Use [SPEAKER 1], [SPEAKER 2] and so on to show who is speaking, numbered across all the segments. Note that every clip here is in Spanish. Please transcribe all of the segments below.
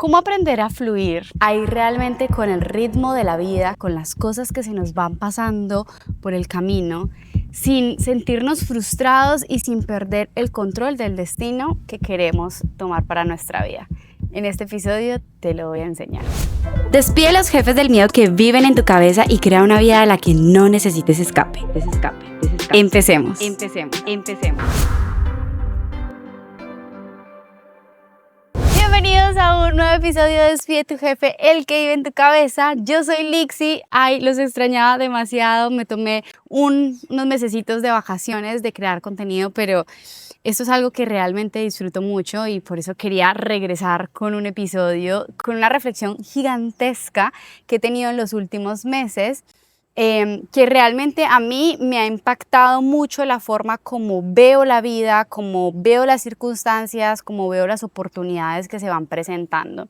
[SPEAKER 1] ¿Cómo aprender a fluir? Ahí realmente con el ritmo de la vida, con las cosas que se nos van pasando por el camino, sin sentirnos frustrados y sin perder el control del destino que queremos tomar para nuestra vida. En este episodio te lo voy a enseñar. Despide a los jefes del miedo que viven en tu cabeza y crea una vida de la que no necesites escape. Empecemos. Bienvenidos a un nuevo episodio de Despide a tu jefe, el que vive en tu cabeza. Yo soy Lixi. Ay, los extrañaba demasiado. Me tomé unos mesecitos de vacaciones de crear contenido, pero esto es algo que realmente disfruto mucho y por eso quería regresar con un episodio, con una reflexión gigantesca que he tenido en los últimos meses, que realmente a mí me ha impactado mucho la forma como veo la vida, como veo las circunstancias, como veo las oportunidades que se van presentando.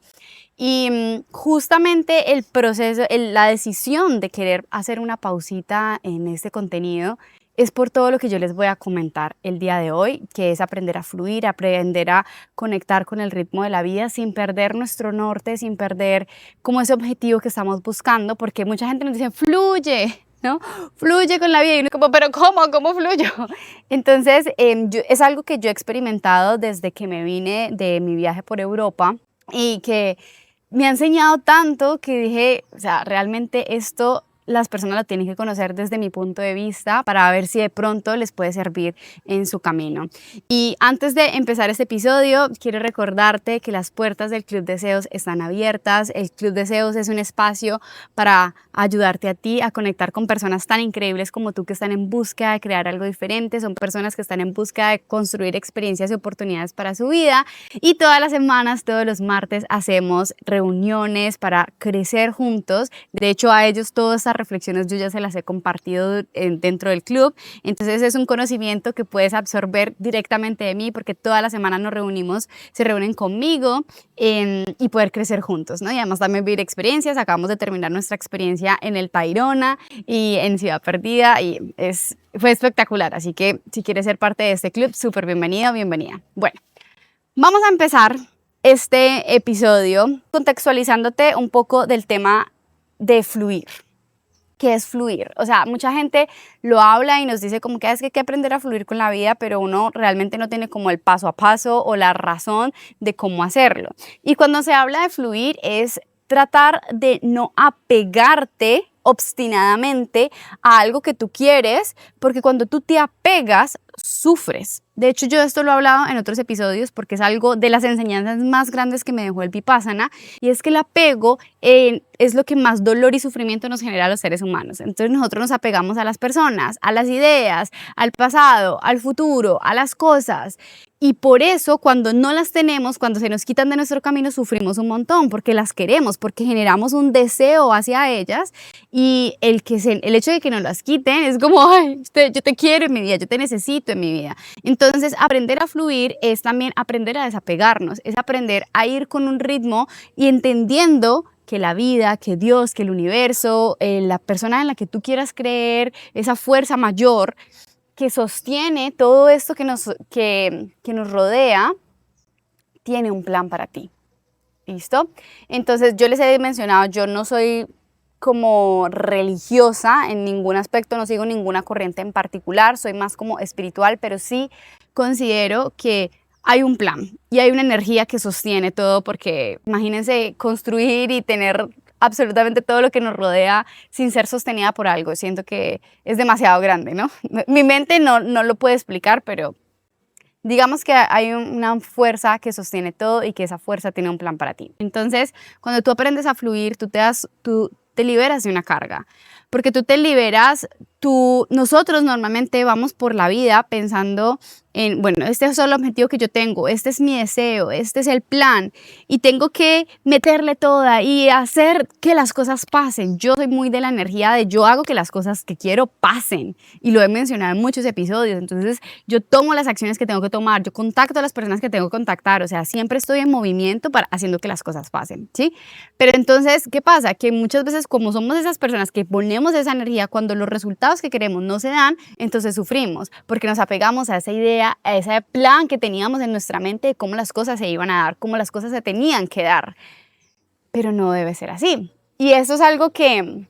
[SPEAKER 1] Y justamente el proceso, la decisión de querer hacer una pausita en este contenido es por todo lo que yo les voy a comentar el día de hoy, que es aprender a fluir, aprender a conectar con el ritmo de la vida sin perder nuestro norte, sin perder como ese objetivo que estamos buscando, porque mucha gente nos dice, fluye, ¿no? Fluye con la vida. Y uno como, pero ¿cómo fluyo? Entonces, es algo que yo he experimentado desde que me vine de mi viaje por Europa y que me ha enseñado tanto que dije, o sea, realmente esto las personas lo tienen que conocer desde mi punto de vista para ver si de pronto les puede servir en su camino. Y antes de empezar este episodio, quiero recordarte que las puertas del Club Deseos están abiertas. El Club Deseos es un espacio para ayudarte a ti a conectar con personas tan increíbles como tú que están en búsqueda de crear algo diferente. Son personas que están en búsqueda de construir experiencias y oportunidades para su vida. Y todas las semanas, todos los martes, hacemos reuniones para crecer juntos. De hecho, a ellos todas estas reflexiones yo ya se las he compartido dentro del club, entonces es un conocimiento que puedes absorber directamente de mí porque todas las semanas nos reunimos, se reúnen conmigo y poder crecer juntos, ¿no? Y además también vivir experiencias. Acabamos de terminar nuestra experiencia en el Tayrona y en Ciudad Perdida y fue espectacular, así que si quieres ser parte de este club, súper bienvenido, bienvenida. Bueno, vamos a empezar este episodio contextualizándote un poco del tema de fluir. ¿Qué es fluir? O sea, mucha gente lo habla y nos dice como que es que hay que aprender a fluir con la vida, pero uno realmente no tiene como el paso a paso o la razón de cómo hacerlo. Y cuando se habla de fluir es tratar de no apegarte obstinadamente a algo que tú quieres, porque cuando tú te apegas, sufres. De hecho, yo esto lo he hablado en otros episodios porque es algo de las enseñanzas más grandes que me dejó el Vipassana, y es que el apego es lo que más dolor y sufrimiento nos genera a los seres humanos. Entonces nosotros nos apegamos a las personas, a las ideas, al pasado, al futuro, a las cosas. Y por eso cuando no las tenemos, cuando se nos quitan de nuestro camino, sufrimos un montón porque las queremos, porque generamos un deseo hacia ellas y el hecho de que nos las quiten es como, ay, yo te quiero en mi vida, yo te necesito en mi vida. Entonces aprender a fluir es también aprender a desapegarnos, es aprender a ir con un ritmo y entendiendo que la vida, que Dios, que el universo, la persona en la que tú quieras creer, esa fuerza mayor que sostiene todo esto que nos rodea, tiene un plan para ti. ¿Listo? Entonces yo les he mencionado, yo no soy como religiosa en ningún aspecto, no sigo ninguna corriente en particular, soy más como espiritual, pero sí considero que hay un plan y hay una energía que sostiene todo, porque imagínense construir y tener absolutamente todo lo que nos rodea sin ser sostenida por algo. Siento que es demasiado grande, ¿no? Mi mente no lo puede explicar, pero digamos que hay una fuerza que sostiene todo y que esa fuerza tiene un plan para ti. Entonces, cuando tú aprendes a fluir, tú te liberas de una carga, porque tú te liberas, nosotros normalmente vamos por la vida pensando en, bueno, este es el objetivo que yo tengo, este es mi deseo, este es el plan y tengo que meterle toda y hacer que las cosas pasen. Yo soy muy de la energía de yo hago que las cosas que quiero pasen y lo he mencionado en muchos episodios. Entonces yo tomo las acciones que tengo que tomar, yo contacto a las personas que tengo que contactar, o sea, siempre estoy en movimiento haciendo que las cosas pasen, ¿sí? Pero entonces, ¿qué pasa? Que muchas veces como somos esas personas que ponemos esa energía, cuando los resultados que queremos no se dan, entonces sufrimos porque nos apegamos a esa idea, a ese plan que teníamos en nuestra mente de cómo las cosas se iban a dar, cómo las cosas se tenían que dar. pero no debe ser así. Y eso es algo que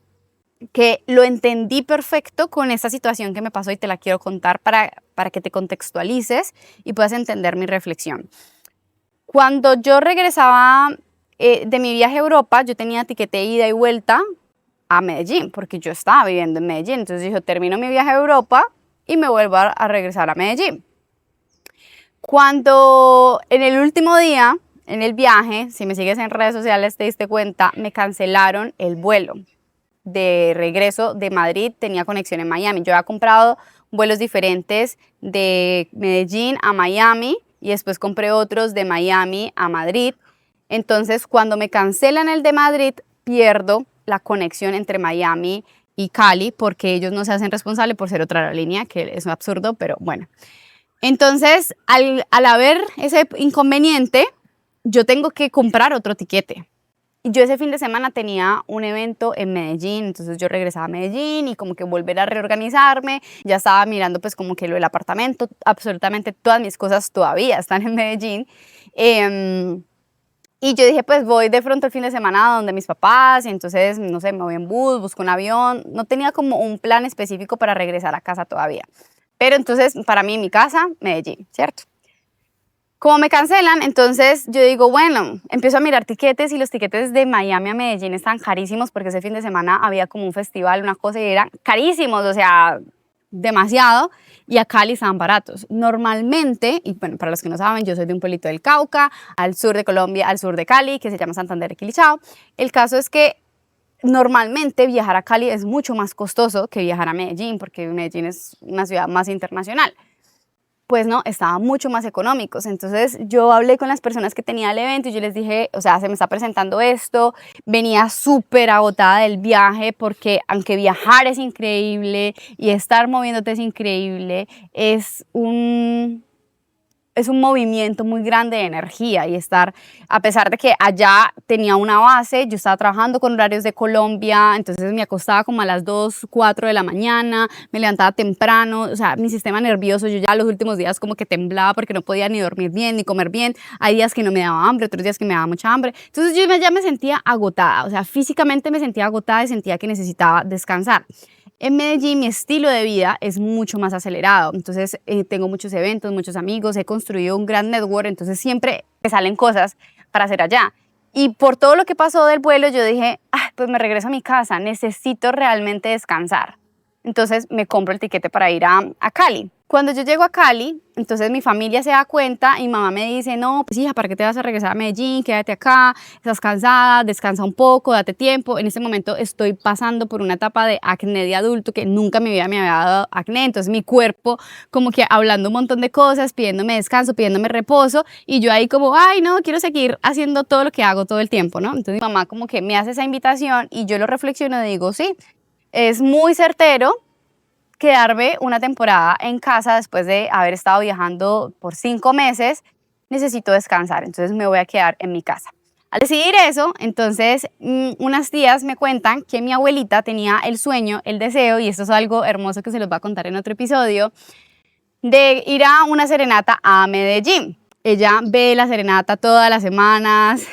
[SPEAKER 1] lo entendí perfecto con esta situación que me pasó y te la quiero contar para que te contextualices y puedas entender mi reflexión. Cuando yo regresaba de mi viaje a Europa, yo tenía tiquete de ida y vuelta a Medellín, porque yo estaba viviendo en Medellín. Entonces dije, termino mi viaje a Europa y me vuelvo a regresar a Medellín. Cuando en el último día, en el viaje, si me sigues en redes sociales te diste cuenta, me cancelaron el vuelo de regreso de Madrid, tenía conexión en Miami. Yo había comprado vuelos diferentes de Medellín a Miami y después compré otros de Miami a Madrid. Entonces, cuando me cancelan el de Madrid, pierdo la conexión entre Miami y Cali porque ellos no se hacen responsables por ser otra aerolínea, que es un absurdo, pero bueno. Entonces, al haber ese inconveniente, yo tengo que comprar otro tiquete. Y yo ese fin de semana tenía un evento en Medellín, entonces yo regresaba a Medellín y como que volver a reorganizarme, ya estaba mirando pues como que lo del apartamento, absolutamente todas mis cosas todavía están en Medellín. Y yo dije, pues voy de pronto el fin de semana a donde mis papás, y entonces, no sé, me voy en bus, busco un avión, no tenía como un plan específico para regresar a casa todavía. Pero entonces, para mí, mi casa, Medellín, ¿cierto? Como me cancelan, entonces yo digo, bueno, empiezo a mirar tiquetes y los tiquetes de Miami a Medellín están carísimos porque ese fin de semana había como un festival, una cosa y eran carísimos, o sea, demasiado, y a Cali estaban baratos. Normalmente, y bueno, para los que no saben, yo soy de un pueblito del Cauca, al sur de Colombia, al sur de Cali, que se llama Santander de Quilichao. El caso es que normalmente viajar a Cali es mucho más costoso que viajar a Medellín, porque Medellín es una ciudad más internacional. Pues no, estaban mucho más económicos. Entonces yo hablé con las personas que tenía el evento y yo les dije, o sea, se me está presentando esto, venía súper agotada del viaje porque aunque viajar es increíble y estar moviéndote es increíble, es un movimiento muy grande de energía y estar, a pesar de que allá tenía una base, yo estaba trabajando con horarios de Colombia, entonces me acostaba como a las 2, 4 de la mañana, me levantaba temprano, o sea, mi sistema nervioso, yo ya los últimos días como que temblaba porque no podía ni dormir bien, ni comer bien, hay días que no me daba hambre, otros días que me daba mucha hambre, entonces yo ya me sentía agotada, o sea, físicamente me sentía agotada y sentía que necesitaba descansar. En Medellín mi estilo de vida es mucho más acelerado, entonces tengo muchos eventos, muchos amigos, he construido un gran network, entonces siempre me salen cosas para hacer allá. Y por todo lo que pasó del vuelo yo dije, pues me regreso a mi casa, necesito realmente descansar. Entonces me compro el tiquete para ir a Cali. Cuando yo llego a Cali, entonces mi familia se da cuenta y mamá me dice, no, pues hija, ¿para qué te vas a regresar a Medellín? Quédate acá, estás cansada, descansa un poco, date tiempo. En este momento estoy pasando por una etapa de acné de adulto que nunca en mi vida me había dado acné, entonces mi cuerpo como que hablando un montón de cosas, pidiéndome descanso, pidiéndome reposo y yo ahí como, ay no, quiero seguir haciendo todo lo que hago todo el tiempo, ¿no? Entonces mi mamá como que me hace esa invitación y yo lo reflexiono y digo, sí, es muy certero quedarme una temporada en casa después de haber estado viajando por 5 meses, necesito descansar, entonces me voy a quedar en mi casa. Al decidir eso, entonces unas tías me cuentan que mi abuelita tenía el sueño, el deseo, y esto es algo hermoso que se los voy a contar en otro episodio, de ir a una serenata a Medellín. Ella ve la serenata todas las semanas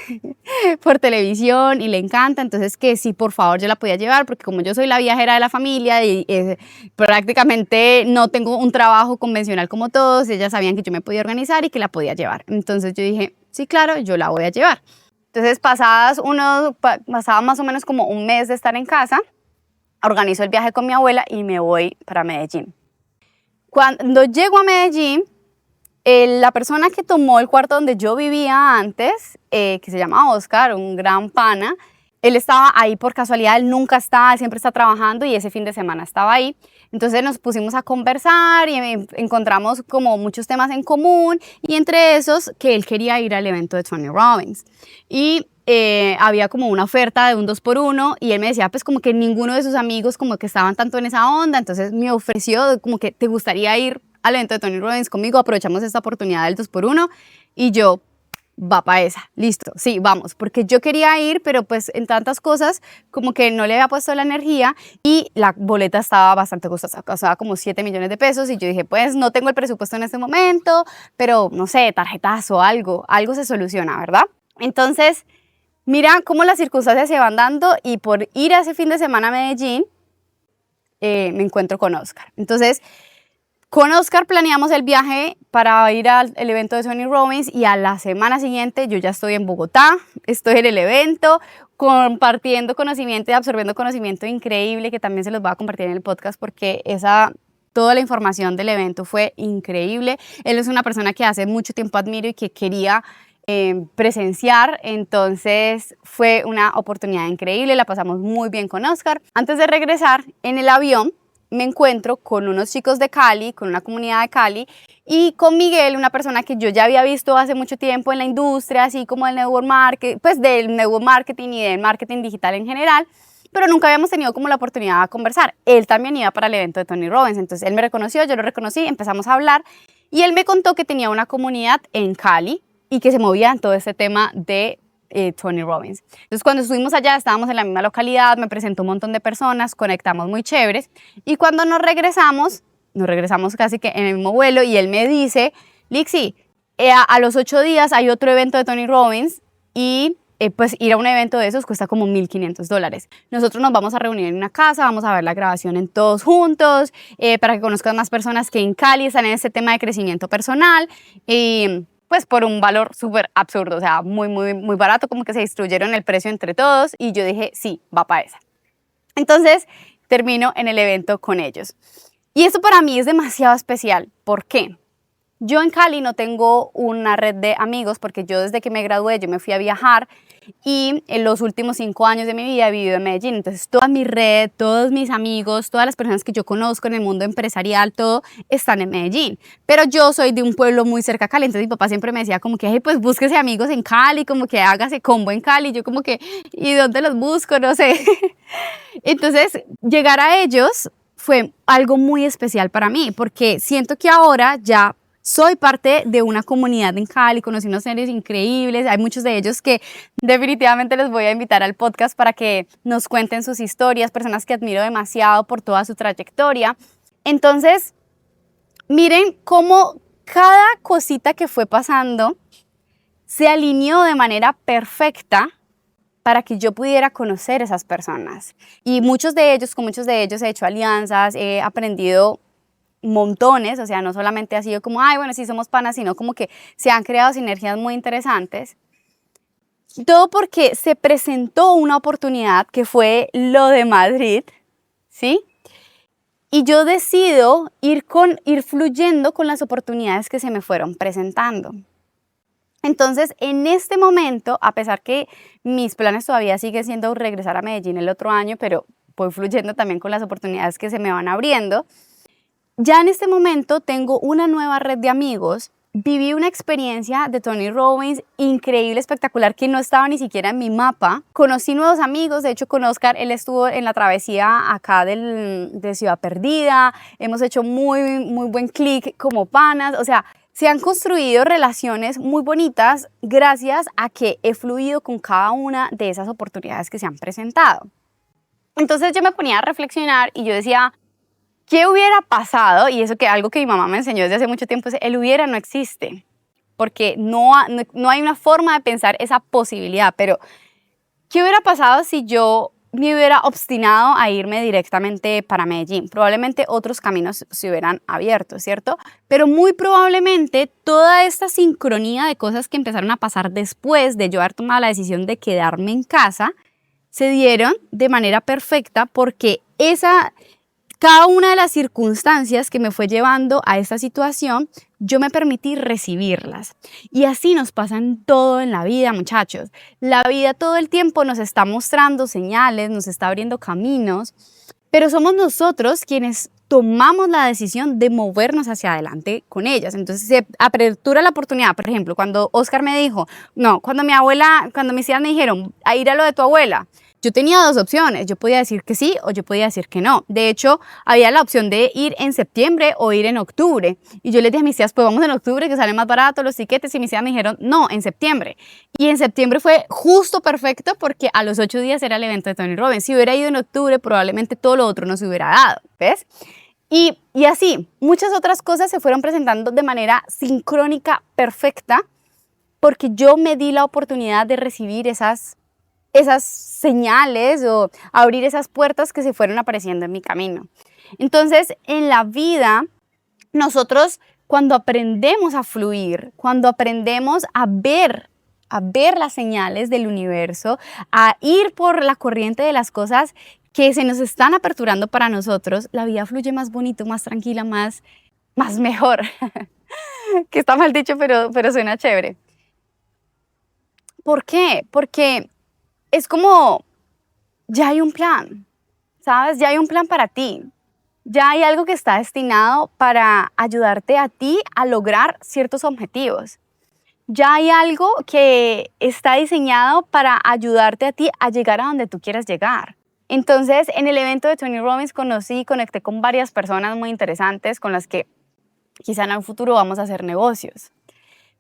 [SPEAKER 1] por televisión y le encanta, entonces que sí, por favor, yo la podía llevar, porque como yo soy la viajera de la familia y prácticamente no tengo un trabajo convencional como todos, ellas sabían que yo me podía organizar y que la podía llevar. Entonces yo dije, sí, claro, yo la voy a llevar. Entonces pasaba más o menos como un mes de estar en casa, organizo el viaje con mi abuela y me voy para Medellín. Cuando llego a Medellín, la persona que tomó el cuarto donde yo vivía antes, que se llama Oscar, un gran pana, él estaba ahí por casualidad, él nunca está, él siempre está trabajando y ese fin de semana estaba ahí. Entonces nos pusimos a conversar y encontramos como muchos temas en común y entre esos que él quería ir al evento de Tony Robbins. Y había como una oferta de un 2x1 y él me decía pues como que ninguno de sus amigos como que estaban tanto en esa onda, entonces me ofreció como que te gustaría ir al evento de Tony Robbins conmigo, aprovechamos esta oportunidad del 2x1 y yo, va para esa, listo, sí, vamos, porque yo quería ir, pero pues en tantas cosas como que no le había puesto la energía y la boleta estaba bastante costosa, costaba como 7 millones de pesos y yo dije, pues no tengo el presupuesto en este momento, pero no sé, tarjetazo, algo se soluciona, ¿verdad? Entonces mira cómo las circunstancias se van dando y por ir a ese fin de semana a Medellín, me encuentro con Oscar. Entonces, con Oscar planeamos el viaje para ir al evento de Tony Robbins y a la semana siguiente yo ya estoy en Bogotá, estoy en el evento, compartiendo conocimiento y absorbiendo conocimiento increíble que también se los voy a compartir en el podcast porque toda la información del evento fue increíble. Él es una persona que hace mucho tiempo admiro y que quería presenciar, entonces fue una oportunidad increíble, la pasamos muy bien con Oscar. Antes de regresar en el avión, me encuentro con unos chicos de Cali, con una comunidad de Cali, y con Miguel, una persona que yo ya había visto hace mucho tiempo en la industria, así como del network marketing, pues del network marketing y del marketing digital en general, pero nunca habíamos tenido como la oportunidad de conversar. Él también iba para el evento de Tony Robbins, entonces él me reconoció, yo lo reconocí, empezamos a hablar, y él me contó que tenía una comunidad en Cali y que se movía en todo este tema de Tony Robbins. Entonces cuando estuvimos allá estábamos en la misma localidad, me presentó un montón de personas, conectamos muy chéveres y cuando nos regresamos casi que en el mismo vuelo y él me dice, Lixi, a los 8 días hay otro evento de Tony Robbins y pues ir a un evento de esos cuesta como $1,500. Nosotros nos vamos a reunir en una casa, vamos a ver la grabación en todos juntos, para que conozcan más personas que en Cali están en este tema de crecimiento personal y pues por un valor súper absurdo, o sea, muy, muy, muy barato, como que se distribuyeron el precio entre todos y yo dije, sí, va para esa. Entonces, termino en el evento con ellos. Y eso para mí es demasiado especial. ¿Por qué? Yo en Cali no tengo una red de amigos porque yo desde que me gradué yo me fui a viajar y en los últimos 5 años de mi vida he vivido en Medellín. Entonces toda mi red, todos mis amigos, todas las personas que yo conozco en el mundo empresarial, todo están en Medellín. Pero yo soy de un pueblo muy cerca a Cali, entonces mi papá siempre me decía como que, hey, pues búsquese amigos en Cali, como que hágase combo en Cali. Yo como que, ¿y dónde los busco? No sé. Entonces llegar a ellos fue algo muy especial para mí porque siento que ahora ya soy parte de una comunidad en Cali, conocí unos seres increíbles, hay muchos de ellos que definitivamente les voy a invitar al podcast para que nos cuenten sus historias, personas que admiro demasiado por toda su trayectoria. Entonces, miren cómo cada cosita que fue pasando se alineó de manera perfecta para que yo pudiera conocer esas personas. Y con muchos de ellos he hecho alianzas, he aprendido montones, o sea, no solamente ha sido como, ay, bueno, sí somos panas, sino como que se han creado sinergias muy interesantes. Todo porque se presentó una oportunidad que fue lo de Madrid, ¿sí? Y yo decido ir fluyendo con las oportunidades que se me fueron presentando. Entonces, en este momento, a pesar que mis planes todavía siguen siendo regresar a Medellín el otro año, pero voy fluyendo también con las oportunidades que se me van abriendo, ya en este momento tengo una nueva red de amigos, viví una experiencia de Tony Robbins increíble, espectacular, que no estaba ni siquiera en mi mapa. Conocí nuevos amigos, de hecho con Oscar, él estuvo en la travesía acá de Ciudad Perdida, hemos hecho muy, muy buen clic como panas, o sea, se han construido relaciones muy bonitas gracias a que he fluido con cada una de esas oportunidades que se han presentado. Entonces yo me ponía a reflexionar y yo decía, ¿qué hubiera pasado? Y eso que algo que mi mamá me enseñó desde hace mucho tiempo es el hubiera no existe, porque no hay una forma de pensar esa posibilidad, pero ¿qué hubiera pasado si yo me hubiera obstinado a irme directamente para Medellín? Probablemente otros caminos se hubieran abierto, ¿cierto? Pero muy probablemente toda esta sincronía de cosas que empezaron a pasar después de yo haber tomado la decisión de quedarme en casa, se dieron de manera perfecta porque cada una de las circunstancias que me fue llevando a esta situación, yo me permití recibirlas. Y así nos pasa en todo en la vida, muchachos. La vida todo el tiempo nos está mostrando señales, nos está abriendo caminos, pero somos nosotros quienes tomamos la decisión de movernos hacia adelante con ellas. Entonces se apertura la oportunidad. Por ejemplo, cuando Oscar me dijo, cuando mis tías me dijeron, a ir a lo de tu abuela, yo tenía 2 opciones, yo podía decir que sí o yo podía decir que no. De hecho, había la opción de ir en septiembre o ir en octubre. Y yo les dije a mis tías, pues vamos en octubre que salen más baratos los tiquetes. Y mis tías me dijeron, no, en septiembre. Y en septiembre fue justo perfecto porque a los 8 días era el evento de Tony Robbins. Si hubiera ido en octubre, probablemente todo lo otro no se hubiera dado, ¿ves? Y así, muchas otras cosas se fueron presentando de manera sincrónica, perfecta, porque yo me di la oportunidad de recibir esas esas señales o abrir esas puertas que se fueron apareciendo en mi camino. Entonces, en la vida, nosotros cuando aprendemos a fluir, cuando aprendemos a ver las señales del universo, a ir por la corriente de las cosas que se nos están aperturando para nosotros, la vida fluye más bonito, más tranquila, más mejor. Que está mal dicho, pero suena chévere. ¿Por qué? Porque es como, ya hay un plan, ¿sabes? Ya hay un plan para ti. Ya hay algo que está destinado para ayudarte a ti a lograr ciertos objetivos. Ya hay algo que está diseñado para ayudarte a ti a llegar a donde tú quieras llegar. Entonces, en el evento de Tony Robbins conocí y conecté con varias personas muy interesantes con las que quizá en un futuro vamos a hacer negocios.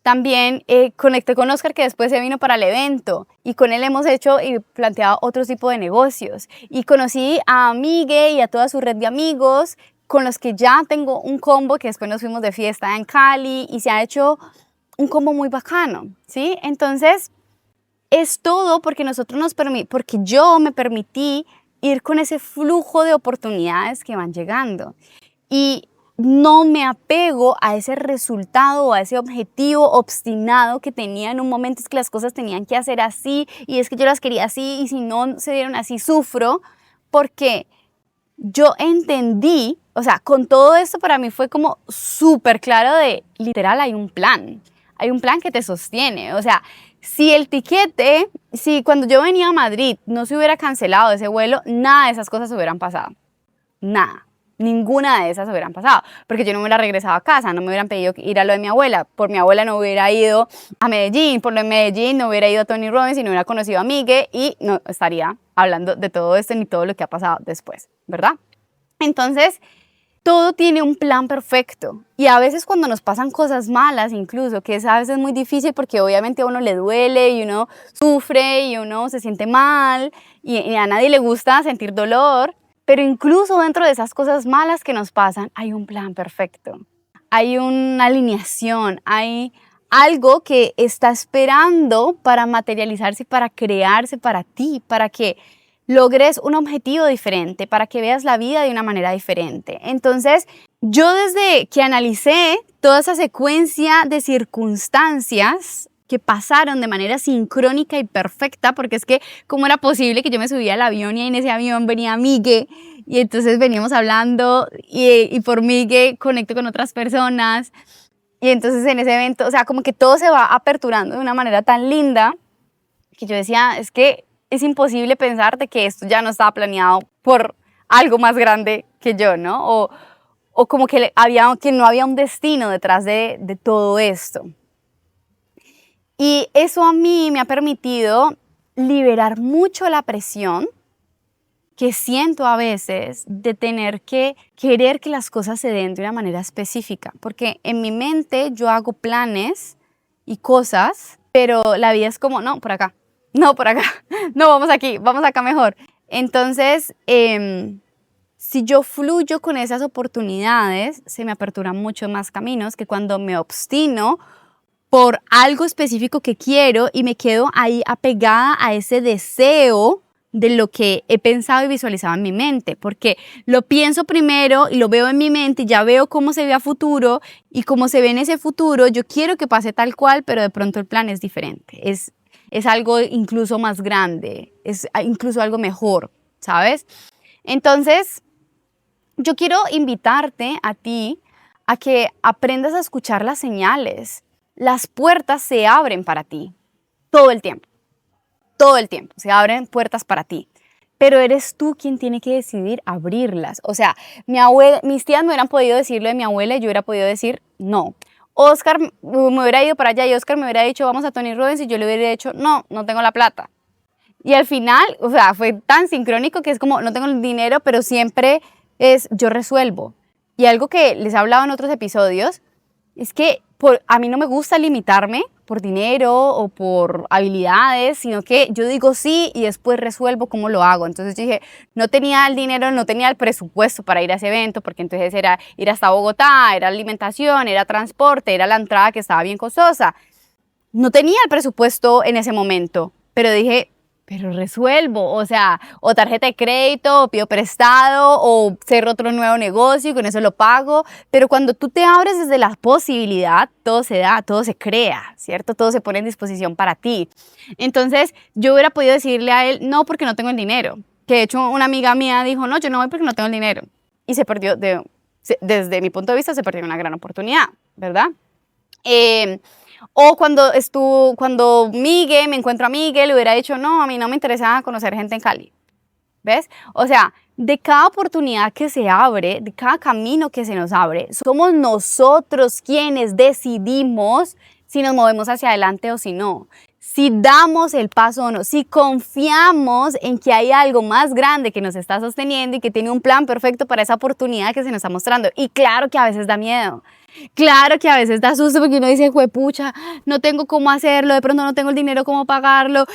[SPEAKER 1] También conecté con Oscar, que después se vino para el evento, y con él hemos hecho y planteado otro tipo de negocios. Y conocí a Migue y a toda su red de amigos con los que ya tengo un combo, que después nos fuimos de fiesta en Cali y se ha hecho un combo muy bacano, ¿sí? Entonces, es todo porque porque yo me permití ir con ese flujo de oportunidades que van llegando. Y no me apego a ese resultado o a ese objetivo obstinado que tenía en un momento. Es que las cosas tenían que hacer así y es que yo las quería así y si no se dieron así sufro, porque yo entendí, o sea, con todo esto para mí fue como súper claro de, literal, hay un plan que te sostiene. O sea, si cuando yo venía a Madrid no se hubiera cancelado ese vuelo, nada de esas cosas hubieran pasado, nada. Ninguna de esas hubieran pasado, porque yo no me hubiera regresado a casa, no me hubieran pedido ir a lo de mi abuela, por mi abuela no hubiera ido a Medellín, por lo de Medellín no hubiera ido a Tony Robbins y no hubiera conocido a Migue y no estaría hablando de todo esto ni todo lo que ha pasado después, ¿verdad? Entonces, todo tiene un plan perfecto y a veces cuando nos pasan cosas malas incluso, que es a veces muy difícil porque obviamente a uno le duele y uno sufre y uno se siente mal y a nadie le gusta sentir dolor. Pero incluso dentro de esas cosas malas que nos pasan, hay un plan perfecto. Hay una alineación, hay algo que está esperando para materializarse, para crearse para ti, para que logres un objetivo diferente, para que veas la vida de una manera diferente. Entonces, yo desde que analicé toda esa secuencia de circunstancias que pasaron de manera sincrónica y perfecta, porque es que cómo era posible que yo me subía al avión y en ese avión venía Migue y entonces veníamos hablando y por Migue conecto con otras personas y entonces en ese evento, o sea, como que todo se va aperturando de una manera tan linda que yo decía, es que es imposible pensar de que esto ya no estaba planeado por algo más grande que yo, ¿no? O como que no había un destino detrás de todo esto. Y eso a mí me ha permitido liberar mucho la presión que siento a veces de tener que querer que las cosas se den de una manera específica. Porque en mi mente yo hago planes y cosas, pero la vida es como, no, por acá, no, por acá, no, vamos aquí, vamos acá mejor. Entonces, si yo fluyo con esas oportunidades, se me aperturan mucho más caminos que cuando me obstino por algo específico que quiero y me quedo ahí apegada a ese deseo de lo que he pensado y visualizado en mi mente, porque lo pienso primero y lo veo en mi mente y ya veo cómo se ve a futuro y cómo se ve en ese futuro, yo quiero que pase tal cual, pero de pronto el plan es diferente, es algo incluso más grande, es incluso algo mejor, ¿sabes? Entonces, yo quiero invitarte a ti a que aprendas a escuchar las señales. Las puertas se abren para ti todo el tiempo se abren puertas para ti, pero eres tú quien tiene que decidir abrirlas. O sea, mis tías me hubieran podido decir lo de mi abuela y yo hubiera podido decir no. Oscar me hubiera ido para allá y Oscar me hubiera dicho vamos a Tony Robbins y yo le hubiera dicho no tengo la plata. Y al final, o sea, fue tan sincrónico que es como no tengo el dinero, pero siempre es yo resuelvo. Y algo que les he hablado en otros episodios es que a mí no me gusta limitarme por dinero o por habilidades, sino que yo digo sí y después resuelvo cómo lo hago. Entonces yo dije, no tenía el dinero, no tenía el presupuesto para ir a ese evento, porque entonces era ir hasta Bogotá, era alimentación, era transporte, era la entrada que estaba bien costosa. No tenía el presupuesto en ese momento, pero dije, pero resuelvo, o sea, o tarjeta de crédito, o pido prestado, o cerro otro nuevo negocio y con eso lo pago, pero cuando tú te abres desde la posibilidad, todo se da, todo se crea, ¿cierto? Todo se pone en disposición para ti. Entonces, yo hubiera podido decirle a él, no, porque no tengo el dinero, que de hecho una amiga mía dijo, no, yo no voy porque no tengo el dinero, y se perdió, desde mi punto de vista, se perdió una gran oportunidad, ¿verdad? O cuando me encuentro a Miguel, le hubiera dicho, no, a mí no me interesa conocer gente en Cali. ¿Ves? O sea, de cada oportunidad que se abre, de cada camino que se nos abre, somos nosotros quienes decidimos si nos movemos hacia adelante o si no. Si damos el paso o no, si confiamos en que hay algo más grande que nos está sosteniendo y que tiene un plan perfecto para esa oportunidad que se nos está mostrando. Y claro que a veces da miedo. Claro que a veces da susto porque uno dice, juepucha, no tengo cómo hacerlo, de pronto no tengo el dinero cómo pagarlo,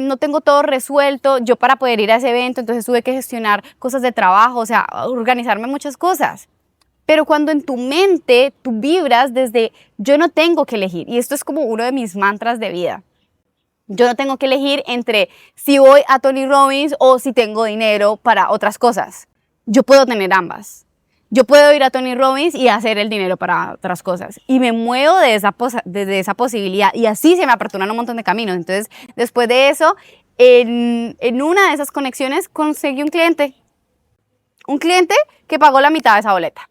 [SPEAKER 1] no tengo todo resuelto. Yo para poder ir a ese evento, entonces tuve que gestionar cosas de trabajo, o sea, organizarme muchas cosas. Pero cuando en tu mente tú vibras desde yo no tengo que elegir, y esto es como uno de mis mantras de vida. Yo no tengo que elegir entre si voy a Tony Robbins o si tengo dinero para otras cosas. Yo puedo tener ambas. Yo puedo ir a Tony Robbins y hacer el dinero para otras cosas. Y me muevo desde esa posibilidad. Y así se me aperturan un montón de caminos. Entonces, después de eso, en una de esas conexiones conseguí un cliente. Un cliente que pagó la mitad de esa boleta.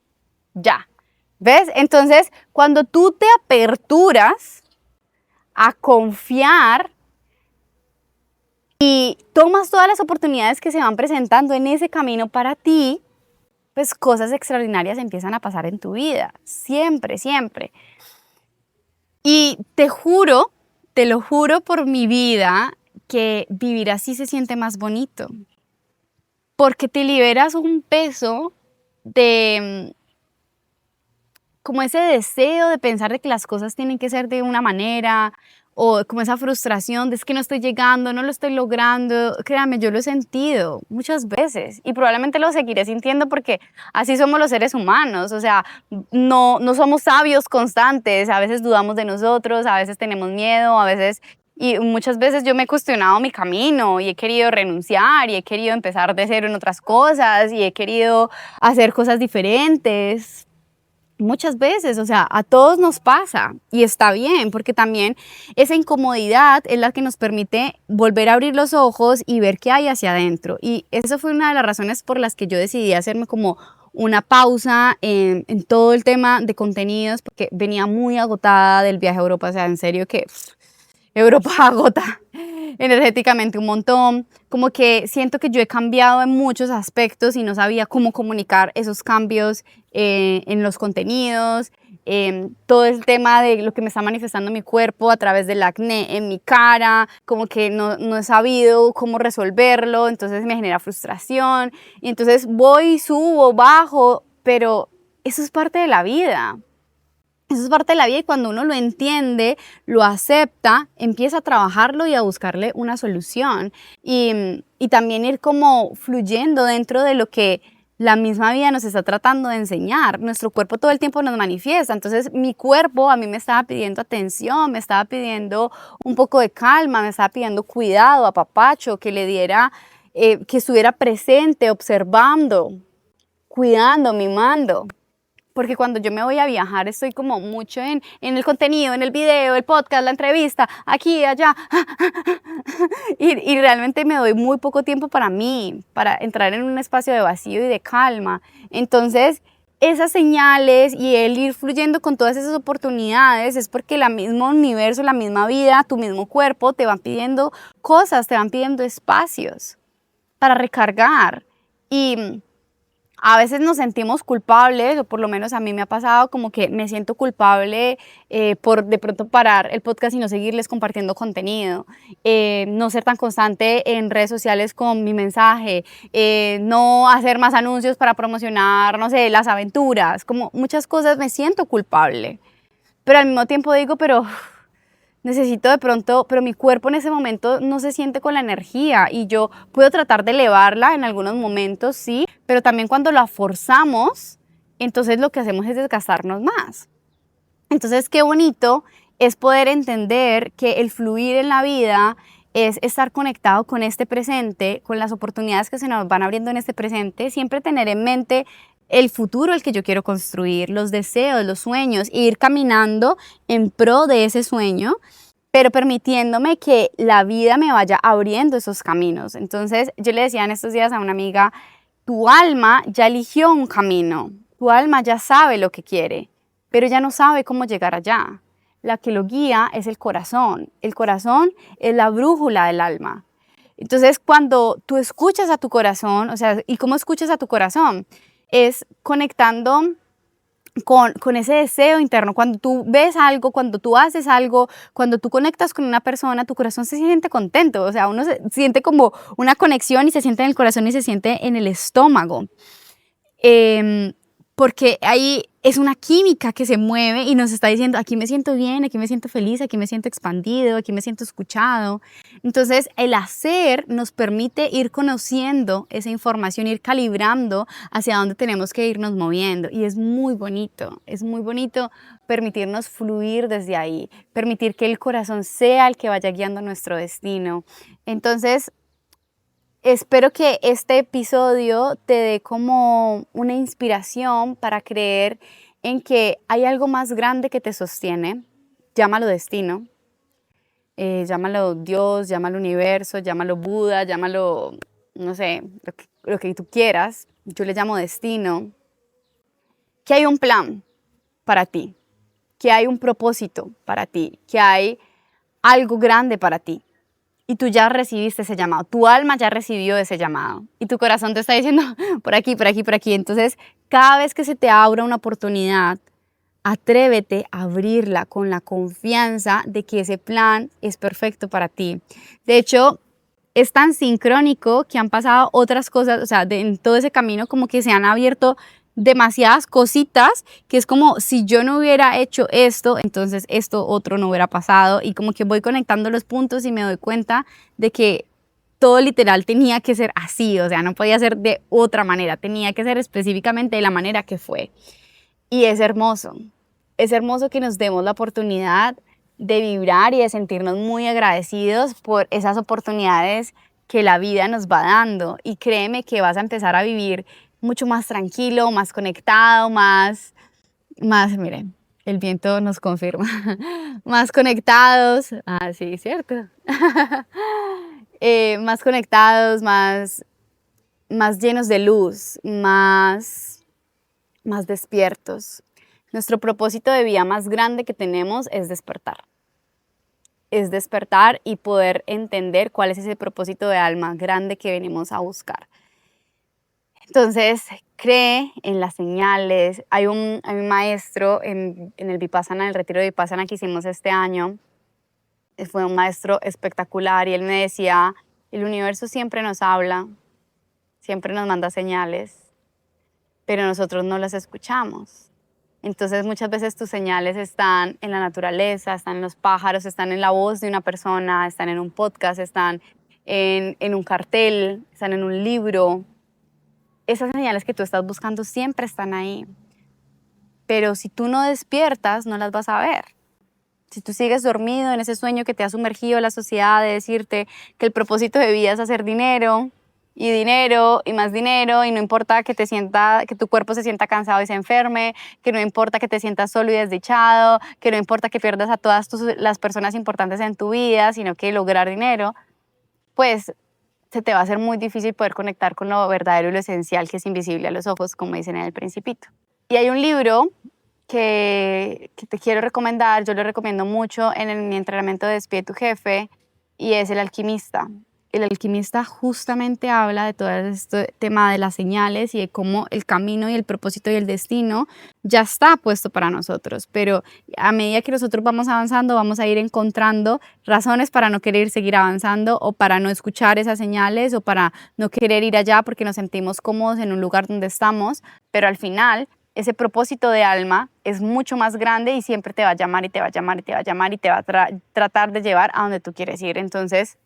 [SPEAKER 1] Ya. ¿Ves? Entonces, cuando tú te aperturas a confiar y tomas todas las oportunidades que se van presentando en ese camino para ti, pues cosas extraordinarias empiezan a pasar en tu vida, siempre, siempre. Y te lo juro por mi vida, que vivir así se siente más bonito, porque te liberas un peso de como ese deseo de pensar de que las cosas tienen que ser de una manera, o como esa frustración de es que no estoy llegando, no lo estoy logrando. Créame, yo lo he sentido muchas veces y probablemente lo seguiré sintiendo porque así somos los seres humanos. O sea, no somos sabios constantes, a veces dudamos de nosotros, a veces tenemos miedo, a veces... Y muchas veces yo me he cuestionado mi camino y he querido renunciar y he querido empezar de cero en otras cosas y he querido hacer cosas diferentes. Muchas veces, o sea, a todos nos pasa y está bien, porque también esa incomodidad es la que nos permite volver a abrir los ojos y ver qué hay hacia adentro. Y eso fue una de las razones por las que yo decidí hacerme como una pausa en todo el tema de contenidos, porque venía muy agotada del viaje a Europa. O sea, en serio que Europa agota energéticamente un montón, como que siento que yo he cambiado en muchos aspectos y no sabía cómo comunicar esos cambios en los contenidos, todo el tema de lo que me está manifestando mi cuerpo a través del acné en mi cara, como que no he sabido cómo resolverlo, entonces me genera frustración, y entonces voy, subo, bajo, pero eso es parte de la vida. Eso es parte de la vida y cuando uno lo entiende, lo acepta, empieza a trabajarlo y a buscarle una solución y también ir como fluyendo dentro de lo que la misma vida nos está tratando de enseñar. Nuestro cuerpo todo el tiempo nos manifiesta, entonces mi cuerpo a mí me estaba pidiendo atención, me estaba pidiendo un poco de calma, me estaba pidiendo cuidado, apapacho, que le diera, que estuviera presente, observando, cuidando, mimando. Porque cuando yo me voy a viajar estoy como mucho en el contenido, en el video, el podcast, la entrevista, aquí, allá. Y realmente me doy muy poco tiempo para mí, para entrar en un espacio de vacío y de calma. Entonces, esas señales y el ir fluyendo con todas esas oportunidades es porque el mismo universo, la misma vida, tu mismo cuerpo te van pidiendo cosas, te van pidiendo espacios para recargar. Y a veces nos sentimos culpables, o por lo menos a mí me ha pasado como que me siento culpable por de pronto parar el podcast y no seguirles compartiendo contenido, no ser tan constante en redes sociales con mi mensaje, no hacer más anuncios para promocionar, no sé, las aventuras, como muchas cosas me siento culpable, pero al mismo tiempo digo, pero necesito de pronto, pero mi cuerpo en ese momento no se siente con la energía y yo puedo tratar de elevarla en algunos momentos, sí, pero también cuando la forzamos, entonces lo que hacemos es desgastarnos más. Entonces, qué bonito es poder entender que el fluir en la vida es estar conectado con este presente, con las oportunidades que se nos van abriendo en este presente, siempre tener en mente el futuro, el que yo quiero construir, los deseos, los sueños, e ir caminando en pro de ese sueño, pero permitiéndome que la vida me vaya abriendo esos caminos. Entonces, yo le decía en estos días a una amiga, tu alma ya eligió un camino, tu alma ya sabe lo que quiere, pero ya no sabe cómo llegar allá. La que lo guía es el corazón es la brújula del alma. Entonces, cuando tú escuchas a tu corazón, o sea, ¿y cómo escuchas a tu corazón? Es conectando con ese deseo interno. Cuando tú ves algo, cuando tú haces algo, cuando tú conectas con una persona, tu corazón se siente contento. O sea, uno se siente como una conexión y se siente en el corazón y se siente en el estómago. Porque ahí es una química que se mueve y nos está diciendo, aquí me siento bien, aquí me siento feliz, aquí me siento expandido, aquí me siento escuchado. Entonces, el hacer nos permite ir conociendo esa información, ir calibrando hacia dónde tenemos que irnos moviendo. Y es muy bonito permitirnos fluir desde ahí, permitir que el corazón sea el que vaya guiando nuestro destino. Entonces, espero que este episodio te dé como una inspiración para creer en que hay algo más grande que te sostiene. Llámalo destino, llámalo Dios, llámalo universo, llámalo Buda, llámalo, no sé, lo que tú quieras. Yo le llamo destino. Que hay un plan para ti, que hay un propósito para ti, que hay algo grande para ti. Y tú ya recibiste ese llamado, tu alma ya recibió ese llamado y tu corazón te está diciendo por aquí, por aquí, por aquí. Entonces, cada vez que se te abra una oportunidad, atrévete a abrirla con la confianza de que ese plan es perfecto para ti. De hecho, es tan sincrónico que han pasado otras cosas, o sea, en todo ese camino como que se han abierto demasiadas cositas, que es como si yo no hubiera hecho esto, entonces esto otro no hubiera pasado, y como que voy conectando los puntos y me doy cuenta de que todo literal tenía que ser así, o sea, no podía ser de otra manera, tenía que ser específicamente de la manera que fue. Y es hermoso que nos demos la oportunidad de vibrar y de sentirnos muy agradecidos por esas oportunidades que la vida nos va dando, y créeme que vas a empezar a vivir mucho más tranquilo, más conectado, miren, el viento nos confirma, más conectados, sí, cierto, más conectados, más llenos de luz, más despiertos. Nuestro propósito de vida más grande que tenemos es despertar. Es despertar y poder entender cuál es ese propósito de alma grande que venimos a buscar. Entonces, cree en las señales. Hay un maestro en el Vipassana, en el retiro de Vipassana que hicimos este año. Fue un maestro espectacular y él me decía, el universo siempre nos habla, siempre nos manda señales, pero nosotros no las escuchamos. Entonces, muchas veces tus señales están en la naturaleza, están en los pájaros, están en la voz de una persona, están en un podcast, están en un cartel, están en un libro. Esas señales que tú estás buscando siempre están ahí. Pero si tú no despiertas, no las vas a ver. Si tú sigues dormido en ese sueño que te ha sumergido la sociedad de decirte que el propósito de vida es hacer dinero y más dinero, y no importa que tu cuerpo se sienta cansado y se enferme, que no importa que te sientas solo y desdichado, que no importa que pierdas a todas las personas importantes en tu vida, sino que lograr dinero, pues se te va a hacer muy difícil poder conectar con lo verdadero y lo esencial, que es invisible a los ojos, como dicen en El Principito. Y hay un libro que te quiero recomendar, yo lo recomiendo mucho en mi entrenamiento de Despide tu Jefe, y es El Alquimista. El Alquimista justamente habla de todo este tema de las señales y de cómo el camino y el propósito y el destino ya está puesto para nosotros, pero a medida que nosotros vamos avanzando, vamos a ir encontrando razones para no querer seguir avanzando, o para no escuchar esas señales, o para no querer ir allá porque nos sentimos cómodos en un lugar donde estamos, pero al final ese propósito de alma es mucho más grande y siempre te va a llamar y te va a llamar y te va a llamar y te va a tratar de llevar a donde tú quieres ir. Entonces,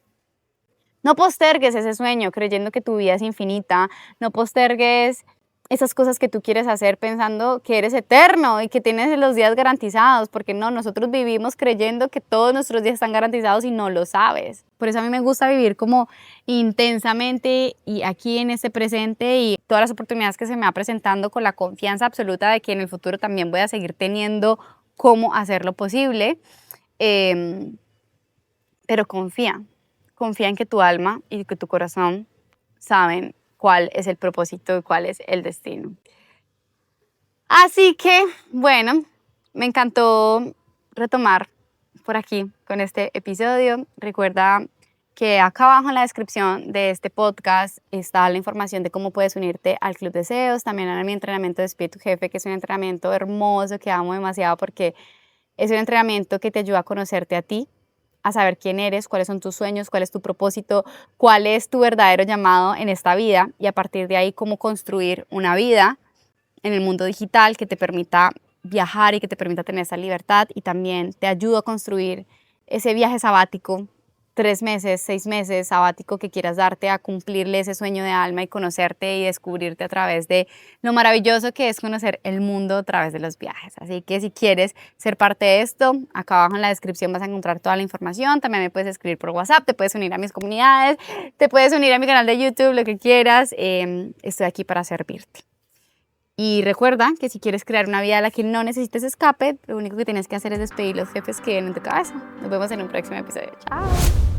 [SPEAKER 1] no postergues ese sueño creyendo que tu vida es infinita, no postergues esas cosas que tú quieres hacer pensando que eres eterno y que tienes los días garantizados, porque no, nosotros vivimos creyendo que todos nuestros días están garantizados y no lo sabes. Por eso a mí me gusta vivir como intensamente y aquí en este presente y todas las oportunidades que se me va presentando con la confianza absoluta de que en el futuro también voy a seguir teniendo cómo hacerlo posible. Pero confía en que tu alma y que tu corazón saben cuál es el propósito y cuál es el destino. Así que, bueno, me encantó retomar por aquí con este episodio. Recuerda que acá abajo en la descripción de este podcast está la información de cómo puedes unirte al Club Deseos, también a mi entrenamiento Despide tu Jefe, que es un entrenamiento hermoso que amo demasiado porque es un entrenamiento que te ayuda a conocerte a ti, a saber quién eres, cuáles son tus sueños, cuál es tu propósito, cuál es tu verdadero llamado en esta vida y a partir de ahí cómo construir una vida en el mundo digital que te permita viajar y que te permita tener esa libertad y también te ayuda a construir ese viaje sabático, 3 meses, 6 meses sabático que quieras darte a cumplirle ese sueño de alma y conocerte y descubrirte a través de lo maravilloso que es conocer el mundo a través de los viajes. Así que si quieres ser parte de esto, acá abajo en la descripción vas a encontrar toda la información. También me puedes escribir por WhatsApp, te puedes unir a mis comunidades, te puedes unir a mi canal de YouTube, lo que quieras. Estoy aquí para servirte. Y recuerda que si quieres crear una vida a la que no necesites escape, lo único que tienes que hacer es despedir los jefes que vienen en tu cabeza. Nos vemos en un próximo episodio. Chao.